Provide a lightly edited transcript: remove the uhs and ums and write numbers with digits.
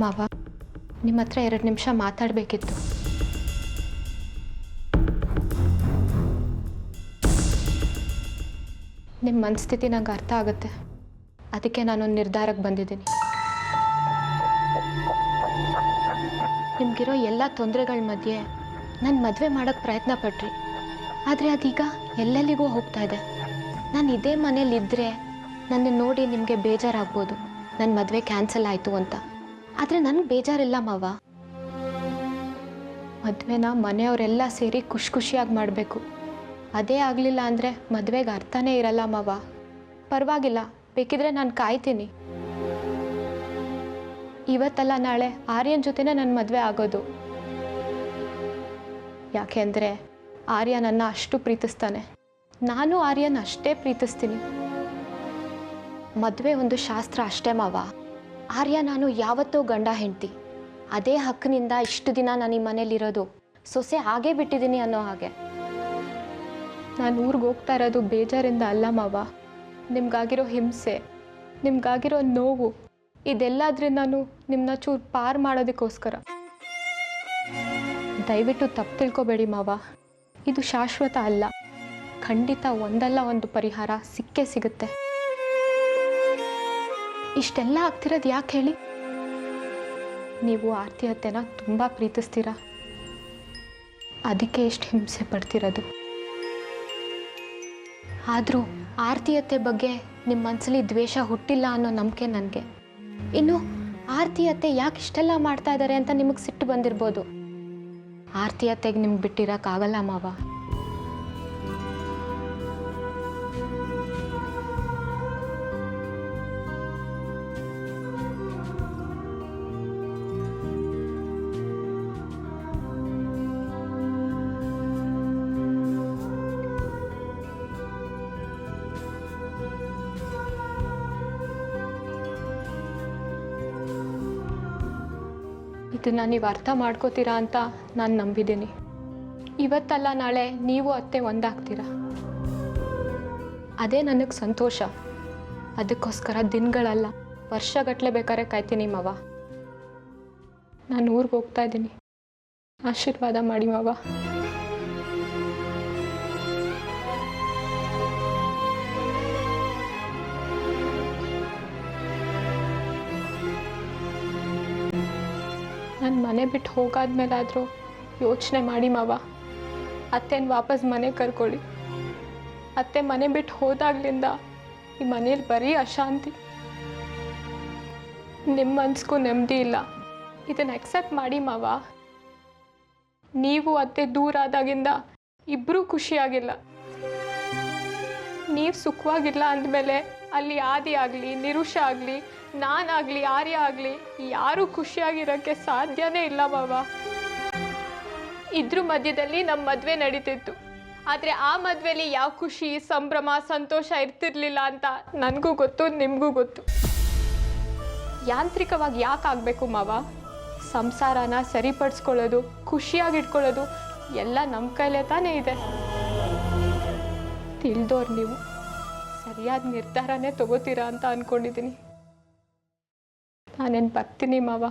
ಮಾವ, ನಿಮ್ಮ ಹತ್ರ 2 ನಿಮಿಷ ಮಾತಾಡಬೇಕಿತ್ತು. ನಿಮ್ಮ ಮನಸ್ಥಿತಿ ನಂಗೆ ಅರ್ಥ ಆಗುತ್ತೆ. ಅದಕ್ಕೆ ನಾನೊಂದು ನಿರ್ಧಾರಕ್ಕೆ ಬಂದಿದ್ದೀನಿ. ನಿಮಗಿರೋ ಎಲ್ಲ ತೊಂದರೆಗಳ ಮಧ್ಯೆ ನನ್ನ ಮದುವೆ ಮಾಡೋಕ್ಕೆ ಪ್ರಯತ್ನ ಪಟ್ರಿ. ಆದರೆ ಅದೀಗ ಎಲ್ಲೆಲ್ಲಿಗೂ ಹೋಗ್ತಾ ಇದೆ. ನಾನು ಇದೇ ಮನೇಲಿದ್ದರೆ ನನ್ನ ನೋಡಿ ನಿಮಗೆ ಬೇಜಾರಾಗ್ಬೋದು, ನನ್ನ ಮದುವೆ ಕ್ಯಾನ್ಸಲ್ ಆಯಿತು ಅಂತ. ಆದರೆ ನನಗೆ ಬೇಜಾರಿಲ್ಲ ಮಾವ. ಮದುವೆನ ಮನೆಯವರೆಲ್ಲ ಸೇರಿ ಖುಷಿಯಾಗಿ ಮಾಡಬೇಕು. ಅದೇ ಆಗಲಿಲ್ಲ ಅಂದರೆ ಮದುವೆಗೆ ಅರ್ಥನೇ ಇರಲ್ಲ ಮಾವ. ಪರವಾಗಿಲ್ಲ, ಬೇಕಿದ್ರೆ ನಾನು ಕಾಯ್ತೀನಿ. ಇವತ್ತಲ್ಲ ನಾಳೆ ಆರ್ಯನ ಜೊತೆನೇ ನನ್ನ ಮದುವೆ ಆಗೋದು. ಯಾಕೆಂದರೆ ಆರ್ಯ ನನ್ನ ಅಷ್ಟು ಪ್ರೀತಿಸ್ತಾನೆ, ನಾನು ಆರ್ಯನ ಅಷ್ಟೇ ಪ್ರೀತಿಸ್ತೀನಿ. ಮದುವೆ ಒಂದು ಶಾಸ್ತ್ರ ಅಷ್ಟೇ ಮಾವ. ಆರ್ಯ ನಾನು ಯಾವತ್ತೂ ಗಂಡ ಹೆಂಡ್ತಿ. ಅದೇ ಹಕ್ಕಿನಿಂದ ಇಷ್ಟು ದಿನ ನಾನು ಈ ಮನೇಲಿರೋದು. ಸೊಸೆ ಹಾಗೇ ಬಿಟ್ಟಿದ್ದೀನಿ ಅನ್ನೋ ಹಾಗೆ. ನಾನು ಊರಿಗೆ ಹೋಗ್ತಾ ಇರೋದು ಬೇಜಾರಿಂದ ಅಲ್ಲ ಮಾವ. ನಿಮ್ಗಾಗಿರೋ ಹಿಂಸೆ, ನಿಮ್ಗಾಗಿರೋ ನೋವು, ಇದೆಲ್ಲಾದ್ರೆ ನಾನು ನಿಮ್ಮನ್ನ ಚೂರು ಪಾರು ಮಾಡೋದಕ್ಕೋಸ್ಕರ. ದಯವಿಟ್ಟು ತಪ್ಪು ತಿಳ್ಕೊಬೇಡಿ ಮಾವ. ಇದು ಶಾಶ್ವತ ಅಲ್ಲ. ಖಂಡಿತ ಒಂದಲ್ಲ ಒಂದು ಪರಿಹಾರ ಸಿಕ್ಕೇ ಸಿಗುತ್ತೆ. ಇಷ್ಟೆಲ್ಲ ಆಗ್ತಿರೋದು ಯಾಕೆ ಹೇಳಿ? ನೀವು ಆರ್ತಿ ಅತ್ತೆನ ತುಂಬ ಪ್ರೀತಿಸ್ತೀರ, ಅದಕ್ಕೆ ಎಷ್ಟು ಹಿಂಸೆ ಪಡ್ತಿರೋದು. ಆದರೂ ಆರ್ತಿ ಅತ್ತೆ ಬಗ್ಗೆ ನಿಮ್ಮ ಮನಸ್ಸಲ್ಲಿ ದ್ವೇಷ ಹುಟ್ಟಿಲ್ಲ ಅನ್ನೋ ನಂಬಿಕೆ ನನಗೆ. ಇನ್ನು ಆರ್ತಿ ಅತ್ತೆ ಯಾಕೆ ಇಷ್ಟೆಲ್ಲ ಮಾಡ್ತಾ ಇದ್ದಾರೆ ಅಂತ ನಿಮಗೆ ಸಿಟ್ಟು ಬಂದಿರ್ಬೋದು. ಆರ್ತಿ ಅತ್ತೆಗೆ ನಿಮ್ಗೆ ಬಿಟ್ಟಿರೋಕ್ಕಾಗಲ್ಲ ಮಾವ. ಇದನ್ನು ನೀವು ಅರ್ಥ ಮಾಡ್ಕೋತೀರಾ ಅಂತ ನಾನು ನಂಬಿದ್ದೀನಿ. ಇವತ್ತಲ್ಲ ನಾಳೆ ನೀವು ಅತ್ತೆ ಒಂದಾಗ್ತೀರಾ, ಅದೇ ನನಗೆ ಸಂತೋಷ. ಅದಕ್ಕೋಸ್ಕರ ದಿನಗಳಲ್ಲ, ವರ್ಷಗಟ್ಟಲೆ ಬೇಕಾದ್ರೆ ಕಾಯ್ತೀನಿ ಮಾವ. ನಾನು ಊರಿಗೆ ಹೋಗ್ತಾ ಇದ್ದೀನಿ, ಆಶೀರ್ವಾದ ಮಾಡಿ ಮಾವ. ನಾನು ಮನೆ ಬಿಟ್ಟು ಹೋಗಾದ್ಮೇಲಾದರೂ ಯೋಚನೆ ಮಾಡಿ ಮಾವ. ಅತ್ತೆನ ವಾಪಸ್ ಮನೆ ಕರ್ಕೊಳ್ಳಿ. ಅತ್ತೆ ಮನೆ ಬಿಟ್ಟು ಹೋದಾಗ್ಲಿಂದ ಈ ಮನೇಲಿ ಬರೀ ಅಶಾಂತಿ. ನಿಮ್ಮ ಮನ್ಸಿಗೂ ನೆಮ್ಮದಿ ಇಲ್ಲ. ಇದನ್ನು ಅಕ್ಸೆಪ್ಟ್ ಮಾಡಿ ಮಾವ. ನೀವು ಅತ್ತೆ ದೂರ ಆದಾಗಿಂದ ಇಬ್ಬರೂ ಖುಷಿಯಾಗಿಲ್ಲ. ನೀವು ಸುಖವಾಗಿಲ್ಲ ಅಂದಮೇಲೆ ಅಲ್ಲಿ ಆದಿ ಆಗಲಿ, ನಿರುಷ ಆಗಲಿ, ನಾನಾಗಲಿ, ಆರ್ಯ ಆಗಲಿ ಯಾರೂ ಖುಷಿಯಾಗಿರೋಕ್ಕೆ ಸಾಧ್ಯನೇ ಇಲ್ಲ ಮಾವ. ಇದ್ರ ಮಧ್ಯದಲ್ಲಿ ನಮ್ಮ ಮದುವೆ ನಡೀತಿತ್ತು. ಆದರೆ ಆ ಮದುವೆಲಿ ಯಾವ ಖುಷಿ, ಸಂಭ್ರಮ, ಸಂತೋಷ ಇರ್ತಿರ್ಲಿಲ್ಲ ಅಂತ ನನಗೂ ಗೊತ್ತು, ನಿಮಗೂ ಗೊತ್ತು. ಯಾಂತ್ರಿಕವಾಗಿ ಯಾಕೆ ಆಗಬೇಕು ಮಾವ? ಸಂಸಾರನ ಸರಿಪಡಿಸ್ಕೊಳ್ಳೋದು, ಖುಷಿಯಾಗಿಟ್ಕೊಳ್ಳೋದು ಎಲ್ಲ ನಮ್ಮ ಕೈಲೇ ತಾನೇ ಇದೆ. ತಿಳಿದೋರು ನೀವು ಸರಿಯಾದ ನಿರ್ಧಾರನೇ ತಗೋತೀರಾ ಅಂತ ಅಂದ್ಕೊಂಡಿದ್ದೀನಿ. ನಾನೇನು ಬರ್ತೀನಿ ಮಾವ.